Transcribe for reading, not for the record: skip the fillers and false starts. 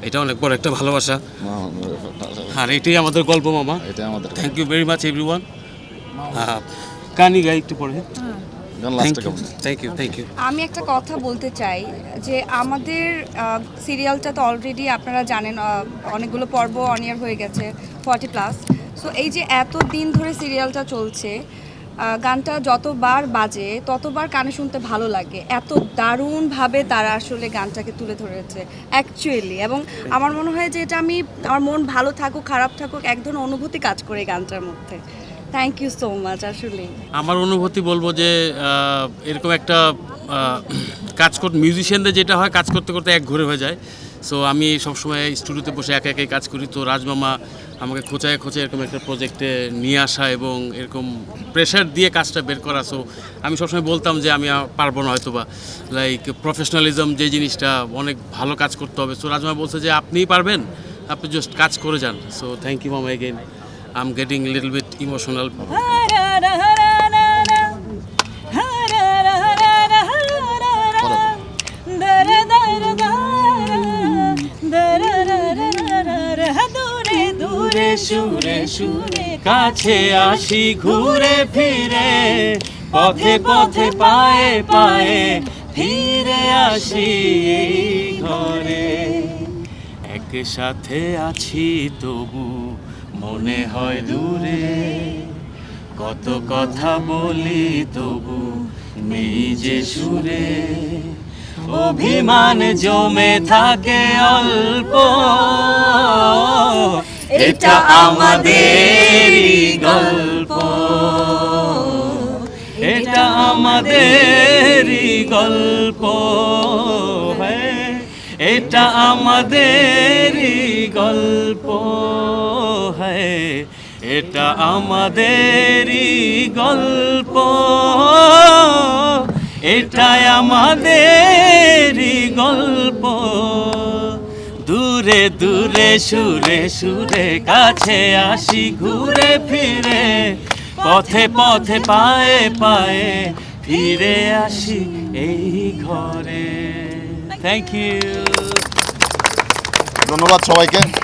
এটা অনেক বড় একটা ভালোবাসা, আর এটাই আমাদের গল্প মামা। Thank you very much everyone. কানি গাই একটু পরে। Thank you. আমি একটা কথা বলতে চাই যে আমাদের সিরিয়ালটা তো অলরেডি আপনারা জানেন, অনেকগুলো পর্ব অন এয়ার হয়ে গেছে, 40+। সো এই যে এত দিন ধরে সিরিয়ালটা চলছে, গানটা যতবার বাজে ততবার কানে শুনতে ভালো লাগে। এত দারুণভাবে তারা আসলে গানটাকে তুলে ধরেছে অ্যাকচুয়ালি, এবং আমার মনে হয় যে এটা আমার মন ভালো থাকুক খারাপ থাকুক এক ধরনের অনুভূতি কাজ করে এই গানটার মধ্যে। Thank you so much. আসলে আমার অনুভূতি বলবো যে এরকম একটা কাজ করতে মিউজিশিয়ানদের যেটা হয়, কাজ করতে করতে এক ঘরে হয়ে যায়। সো আমি সবসময় স্টুডিওতে বসে একা একাই কাজ করি। তো রাজমামা আমাকে খোঁচায় এরকম একটা প্রজেক্টে নিয়ে আসা এবং এরকম প্রেশার দিয়ে কাজটা বের করা। সো আমি সবসময় বলতাম যে আমি পারবো না হয়তো বা, লাইক প্রফেশনালিজম যে জিনিসটা, অনেক ভালো কাজ করতে হবে। সো রাজমামা বলছে যে আপনিই পারবেন, আপনি জাস্ট কাজ করে যান। সো থ্যাংক ইউ মামা again. I am getting little bit emotional. দূরে সুরে সুরে কাছে আসি ঘুরে ফিরে, পথে পথে পায়ে পায়ে ফিরে আসি এই ঘরে। একসাথে আছি তবু মনে হয় দূরে, কত কথা বলি তবু নেই যে সুরে। অভিমান জমে থাকে অল্প, এটা আমাদেরই গল্প, এটা আমাদেরই গল্প, হ্যাঁ এটা আমাদেরই গল্প, হ্যাঁ এটা আমাদেরই গল্প, এটাই আমাদেরই গল্প। দূরে দূরে সুরে সুরে কাছে আসি ঘুরে ফিরে, পথে পথে পায়ে পায়ে ফিরে আসি এই ঘরে। Thank you. ধন্যবাদ সবাইকে।